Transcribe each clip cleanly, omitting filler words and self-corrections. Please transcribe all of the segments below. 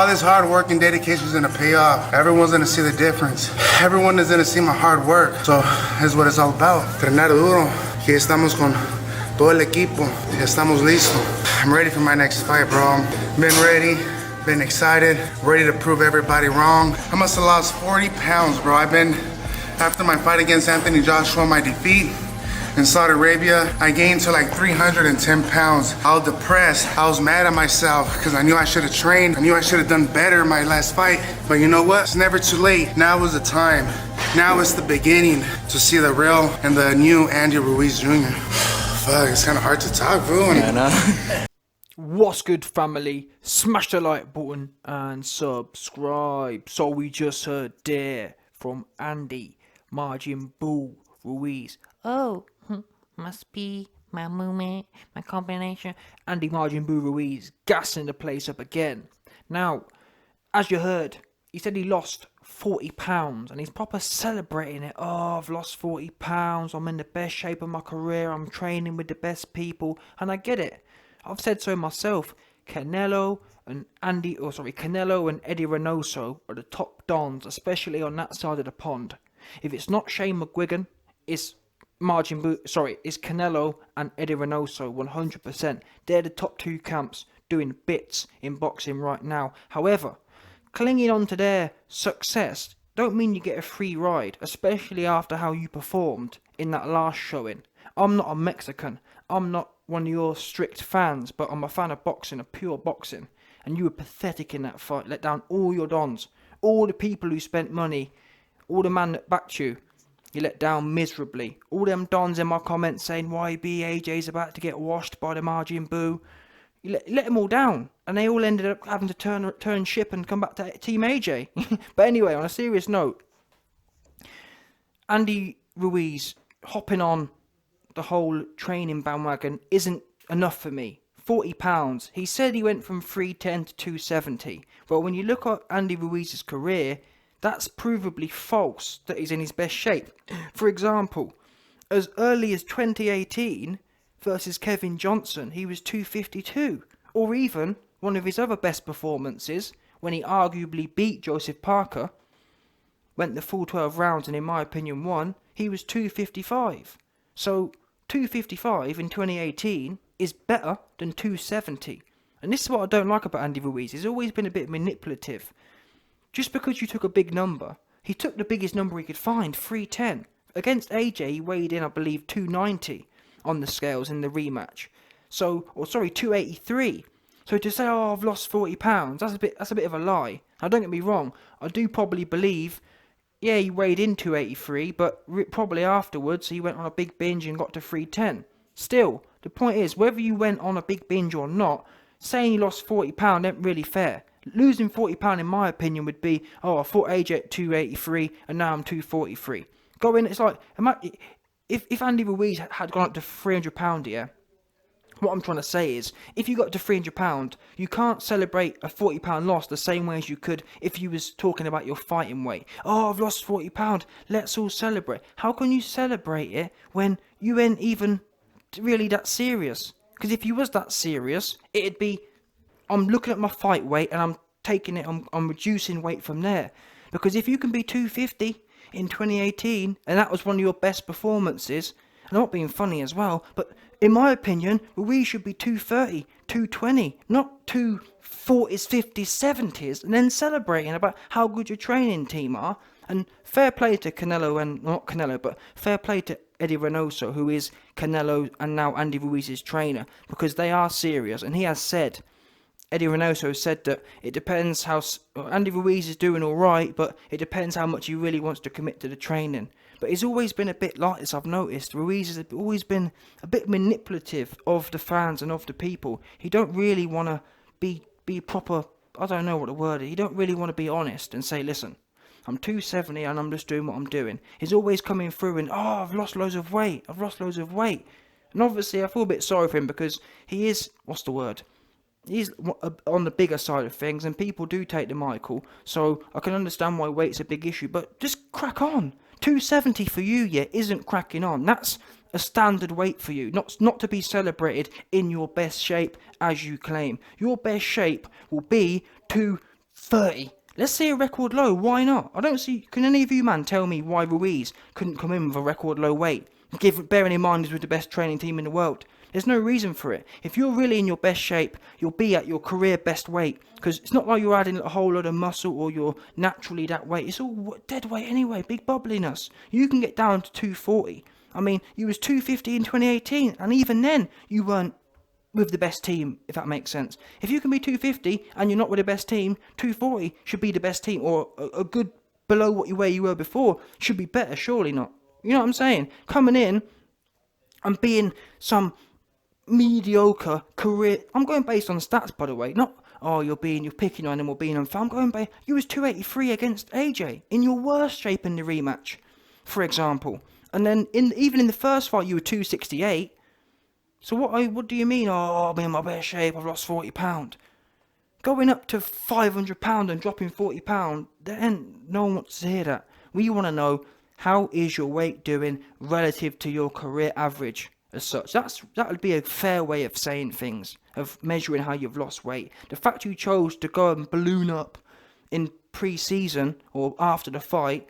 All this hard work and dedication is gonna pay off. Everyone's gonna see the difference. Everyone is gonna see my hard work. So that's what it's all about. Entrenar duro. Aquí estamos con todo el equipo. Ya estamos listos. I'm ready for my next fight, bro. Been ready. Been excited, ready to prove everybody wrong. I must have lost 40 pounds, bro. After my fight against Anthony Joshua, my defeat in Saudi Arabia, I gained to like 310 pounds. I was depressed. I was mad at myself because I knew I should have trained. I knew I should have done better in my last fight. But you know what? It's never too late. Now is the time. Now is the beginning to see the real and the new Andy Ruiz Jr. Fuck, it's kind of hard to talk, bro. Yeah, I know. What's good, family? Smash the like button and subscribe. So we just heard there from Andy Margin Bull Ruiz. Oh, must be my movement, my combination. Andy Margin Bull Ruiz gassing the place up again. Now, as you heard, he said he lost 40 pounds and he's proper celebrating it. Oh, I've lost 40 pounds. I'm in the best shape of my career. I'm training with the best people. And I get it. I've said so myself. Canelo and Eddie Reynoso are the top dons, especially on that side of the pond. If it's not Shane McGuigan, it's Canelo and Eddie Reynoso, 100%. They're the top two camps doing bits in boxing right now. However, clinging on to their success don't mean you get a free ride, especially after how you performed in that last showing. I'm not a Mexican. I'm not one of your strict fans, but I'm a fan of boxing, of pure boxing. And you were pathetic in that fight. Let down all your dons, all the people who spent money, all the man that backed you. You let down miserably. All them dons in my comments saying YB AJ's about to get washed by the Margin Boo. You let them all down, and they all ended up having to turn ship and come back to Team AJ. But anyway, on a serious note, Andy Ruiz hopping on the whole training bandwagon isn't enough for me. 40 pounds. He said he went from 310 to 270. Well, when you look at Andy Ruiz's career, that's provably false that he's in his best shape. For example, as early as 2018 versus Kevin Johnson, he was 252. Or even one of his other best performances, when he arguably beat Joseph Parker, went the full 12 rounds and in my opinion won, he was 255. So 255 in 2018 is better than 270. And this is what I don't like about Andy Ruiz. He's always been a bit manipulative. Just because you took a big number, he took the biggest number he could find, 310. Against AJ, he weighed in, I believe, 290 on the scales in the rematch. 283. So to say, oh, I've lost 40 pounds, that's a bit of a lie. Now, don't get me wrong. I do probably believe, yeah, he weighed in 283, but probably afterwards he went on a big binge and got to 310. Still, the point is, whether you went on a big binge or not, saying you lost 40 pounds ain't really fair. Losing 40 pounds, in my opinion, would be, oh, I fought AJ at 283 and now I'm 243. It's like, if Andy Ruiz had gone up to 300 pounds here, what I'm trying to say is, if you got to 300 pounds, you can't celebrate a 40 pound loss the same way as you could if you was talking about your fighting weight. Oh, I've lost 40 pounds, let's all celebrate. How can you celebrate it when you ain't even really that serious? Because if you was that serious, it'd be, I'm looking at my fight weight and I'm taking it, I'm reducing weight from there. Because if you can be 250 in 2018, and that was one of your best performances, and I'm not being funny as well, but in my opinion, we should be 230, 220, not 240s, 50s, 70s, and then celebrating about how good your training team are. And fair play to Canelo, and not Canelo, but fair play to Eddie Reynoso, who is Canelo and now Andy Ruiz's trainer, because they are serious. And he has said, Eddie Reynoso said that it depends how Andy Ruiz is doing all right, but it depends how much he really wants to commit to the training. But he's always been a bit like this, I've noticed. Ruiz has always been a bit manipulative of the fans and of the people. He don't really want to be proper, I don't know what the word is. He don't really want to be honest and say, listen, I'm 270 and I'm just doing what I'm doing. He's always coming through and, oh, I've lost loads of weight. And obviously I feel a bit sorry for him because he is, he's on the bigger side of things and people do take the Michael. So I can understand why weight's a big issue, but just crack on. 270 for you, yeah, isn't cracking on. That's a standard weight for you, not to be celebrated in your best shape as you claim. Your best shape will be 30. Let's see a record low. Why not? I don't see. Can any of you, man, tell me why Ruiz couldn't come in with a record low weight? Bearing in mind he's with the best training team in the world. There's no reason for it. If you're really in your best shape, you'll be at your career best weight. Because it's not like you're adding a whole lot of muscle or you're naturally that weight. It's all dead weight anyway, big bubbliness. You can get down to 240. I mean, you was 250 in 2018, and even then, you weren't with the best team, if that makes sense. If you can be 250 and you're not with the best team, 240 should be the best team, or a good below where you were before should be better, surely not. You know what I'm saying? Coming in and being some mediocre career. I'm going based on stats, by the way. Not you're picking on him or being unfair. I'm going by you was 283 against AJ in your worst shape in the rematch, for example. And then even in the first fight you were 268. So what do you mean? I'm in my best shape. I've lost 40 pound. Going up to 500 pound and dropping 40 pound. Then no one wants to hear that. We want to know, how is your weight doing relative to your career average? As such, that would be a fair way of saying things, of measuring how you've lost weight. The fact you chose to go and balloon up in pre-season or after the fight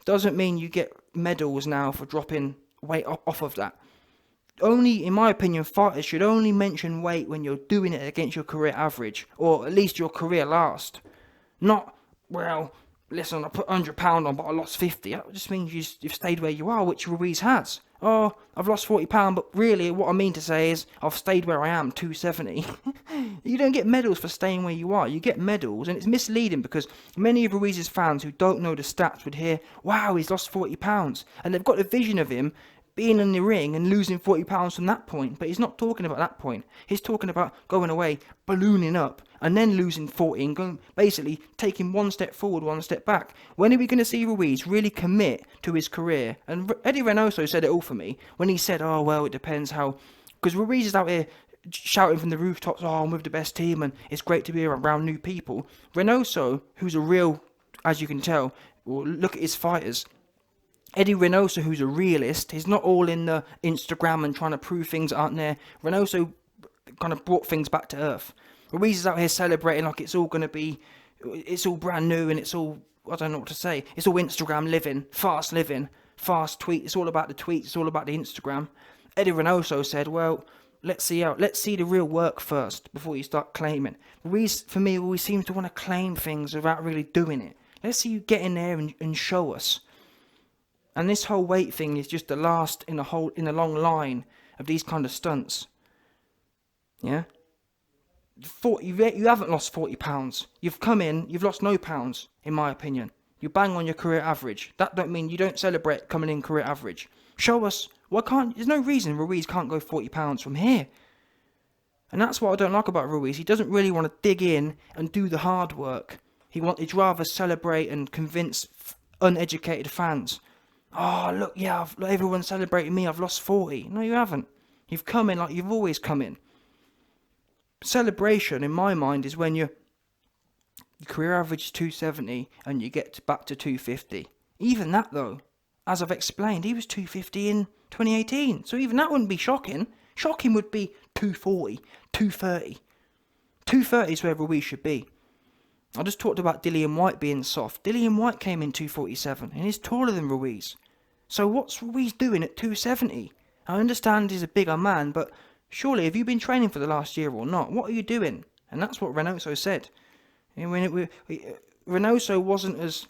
doesn't mean you get medals now for dropping weight off of that. Only, in my opinion, fighters should only mention weight when you're doing it against your career average, or at least your career last. Not, well, listen, I put £100 on, but I lost 50. That just means you've stayed where you are, which Ruiz has. I've lost 40 pound, but really what I mean to say is I've stayed where I am, 270. You don't get medals for staying where you are. You get medals, and it's misleading because many of Ruiz's fans who don't know the stats would hear, wow, he's lost 40 pounds, and they've got a vision of him being in the ring and losing 40 pounds from that point. But he's not talking about that point. He's talking about going away, ballooning up, and then losing 40 and going, basically taking one step forward, one step back. When are we going to see Ruiz really commit to his career? And Eddie Reynoso said it all for me when he said, it depends how... Because Ruiz is out here shouting from the rooftops, I'm with the best team and it's great to be around new people. Reynoso, who's a real, as you can tell, look at his fighters. Eddie Reynoso, who's a realist, he's not all in the Instagram and trying to prove things aren't there. Reynoso kind of brought things back to earth. Ruiz is out here celebrating like it's all brand new and it's all, I don't know what to say, it's all Instagram living, fast tweet, it's all about the tweets, it's all about the Instagram. Eddie Reynoso said, well, let's see the real work first before you start claiming. Ruiz, for me, always seems to want to claim things without really doing it. Let's see you get in there and show us. And this whole weight thing is just the last in a long line of these kind of stunts. Yeah? You haven't lost 40 pounds. You've come in, you've lost no pounds, in my opinion. You bang on your career average. That don't mean you don't celebrate coming in career average. Show us. There's no reason Ruiz can't go 40 pounds from here. And that's what I don't like about Ruiz. He doesn't really want to dig in and do the hard work. He'd rather celebrate and convince uneducated fans. Look, everyone's celebrating me, I've lost 40. No, you haven't. You've come in like you've always come in. Celebration, in my mind, is when your career average is 270 and you get back to 250. Even that, though, as I've explained, he was 250 in 2018. So even that wouldn't be shocking. Shocking would be 240, 230. 230 is where Ruiz should be. I just talked about Dillian White being soft. Dillian White came in 247 and he's taller than Ruiz. So what's Ruiz doing at 270? I understand he's a bigger man, but surely have you been training for the last year or not? What are you doing? And that's what Reynoso said. Reynoso wasn't as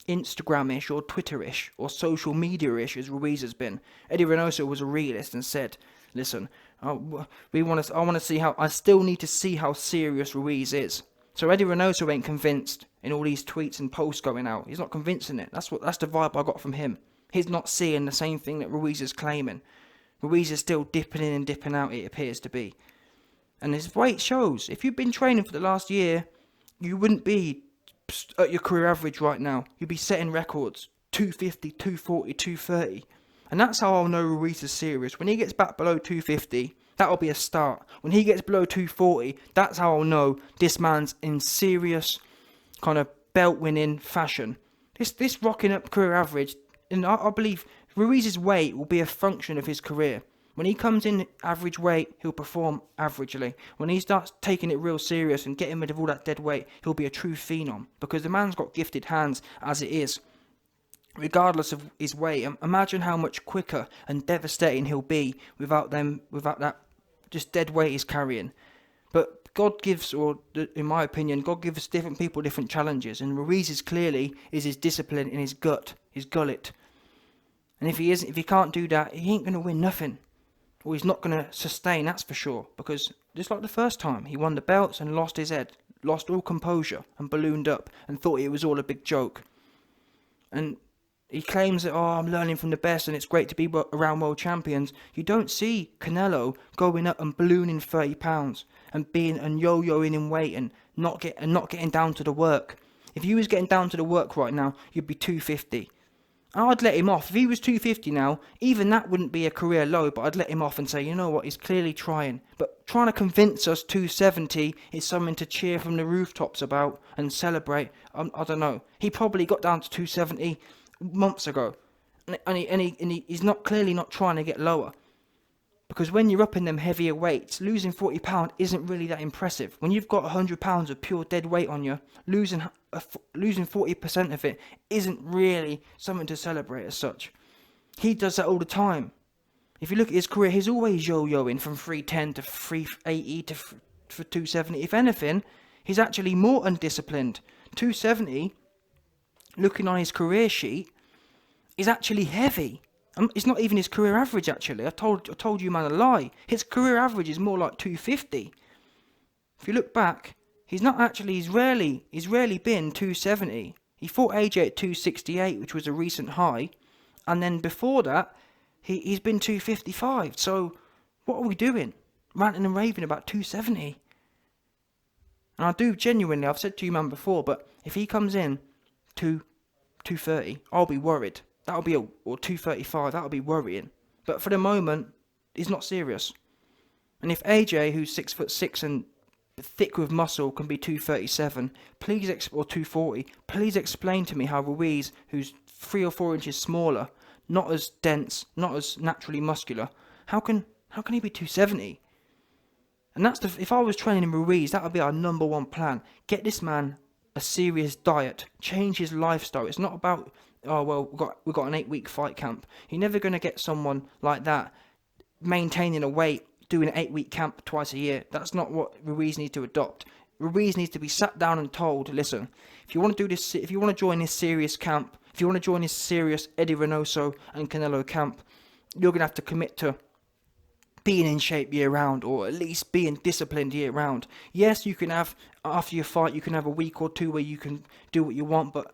Instagram-ish or Twitter-ish or social media-ish as Ruiz has been. Eddie Reynoso was a realist and said, listen, I still need to see how serious Ruiz is. So Eddie Reynoso ain't convinced in all these tweets and posts going out. He's not convincing it. That's the vibe I got from him. He's not seeing the same thing that Ruiz is claiming. Ruiz is still dipping in and dipping out, it appears to be. And his weight shows. If you've been training for the last year, you wouldn't be at your career average right now. You'd be setting records. 250, 240, 230. And that's how I'll know Ruiz is serious. When he gets back below 250, that'll be a start. When he gets below 240, that's how I'll know this man's in serious kind of belt-winning fashion. This rocking up career average, and I believe Ruiz's weight will be a function of his career. When he comes in average weight, he'll perform averagely. When he starts taking it real serious and getting rid of all that dead weight, he'll be a true phenom, because the man's got gifted hands as it is. Regardless of his weight, imagine how much quicker and devastating he'll be without that just dead weight he's carrying. But God gives, or in my opinion, God gives different people different challenges, and Ruiz's clearly is his discipline in his gullet. And if he can't do that, he ain't gonna win nothing, or he's not gonna sustain. That's for sure. Because just like the first time, he won the belts and lost his head, lost all composure, and ballooned up, and thought it was all a big joke. And he claims that, I'm learning from the best and it's great to be around world champions. You don't see Canelo going up and ballooning 30 pounds and yo-yoing in weight and not getting down to the work. If he was getting down to the work right now, you'd be 250. I'd let him off. If he was 250 now, even that wouldn't be a career low, but I'd let him off and say, you know what, he's clearly trying. But trying to convince us 270 is something to cheer from the rooftops about and celebrate, I don't know. He probably got down to 270 months ago, and he's clearly not trying to get lower, because when you're up in them heavier weights, losing 40 pounds isn't really that impressive. When you've got 100 pounds of pure dead weight on you, losing 40% of it isn't really something to celebrate as such. He does that all the time. If you look at his career, he's always yo-yoing from 310 to 380 to 270. If anything, he's actually more undisciplined. 270, looking on his career sheet, is actually heavy. It's not even his career average, actually. I told you, man, a lie. His career average is more like 250. If you look back, he's rarely been 270. He fought AJ at 268, which was a recent high. And then before that, he's been 255. So what are we doing? Ranting and raving about 270. And I do genuinely, I've said to you, man, before, but if he comes in 230, I'll be worried. Or 235, that'll be worrying. But for the moment, he's not serious. And if AJ, who's 6'6" and thick with muscle, can be 237, or 240, please explain to me how Ruiz, who's 3 or 4 inches smaller, not as dense, not as naturally muscular, how can he be 270? And if I was training Ruiz, that would be our number one plan. Get this man a serious diet, change his lifestyle. It's not about, we've got an 8-week fight camp. You're never going to get someone like that maintaining a weight, doing an 8-week camp twice a year. That's not what Ruiz needs to adopt. Ruiz needs to be sat down and told, listen, if you want to do this, if you want to join this serious camp, if you want to join this serious Eddie Reynoso and Canelo camp, you're going to have to commit to being in shape year round, or at least being disciplined year round. Yes, you can have, after your fight, you can have a week or two where you can do what you want, but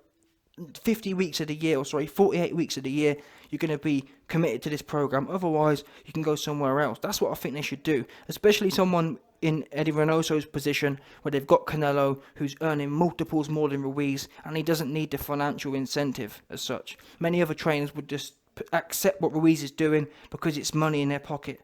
48 weeks of the year, you're going to be committed to this program. Otherwise, you can go somewhere else. That's what I think they should do, especially someone in Eddie Reynoso's position, where they've got Canelo, who's earning multiples more than Ruiz, and he doesn't need the financial incentive as such. Many other trainers would just accept what Ruiz is doing because it's money in their pocket.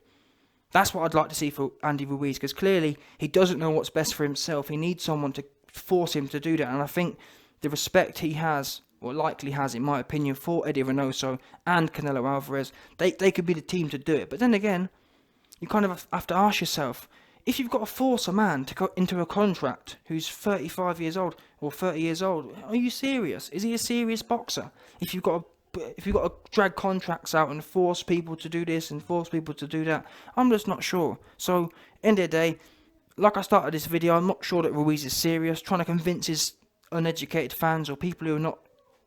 That's what I'd like to see for Andy Ruiz, because clearly he doesn't know what's best for himself. He needs someone to force him to do that, and I think the respect he has, or likely has, in my opinion, for Eddie Reynoso and Canelo Alvarez, they could be the team to do it. But then again, you kind of have to ask yourself, if you've got to force a man to go into a contract who's 35 years old or 30 years old, are you serious? Is he a serious boxer? If you've got to drag contracts out and force people to do this and force people to do that, I'm just not sure. So, end of the day, like I started this video, I'm not sure that Ruiz is serious, trying to convince his uneducated fans or people who are not,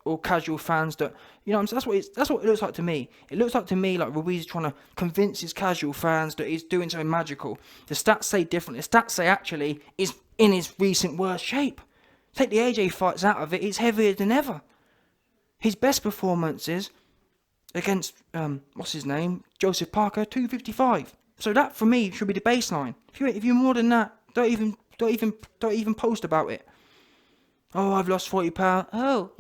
or casual fans, that, you know, that's what it looks like to me. It looks like to me like Ruiz is trying to convince his casual fans that he's doing something magical. The stats say different. The stats say actually he's in his recent worst shape. Take the AJ fights out of it, he's heavier than ever. His best performances against Joseph Parker, 255. So that for me should be the baseline. If you're more than that, don't even post about it. Oh, I've lost 40 pounds. Oh,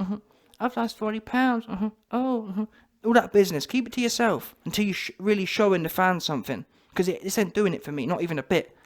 I've lost 40 pounds. All that business. Keep it to yourself until you're really showing the fans something. Because this ain't doing it for me, not even a bit.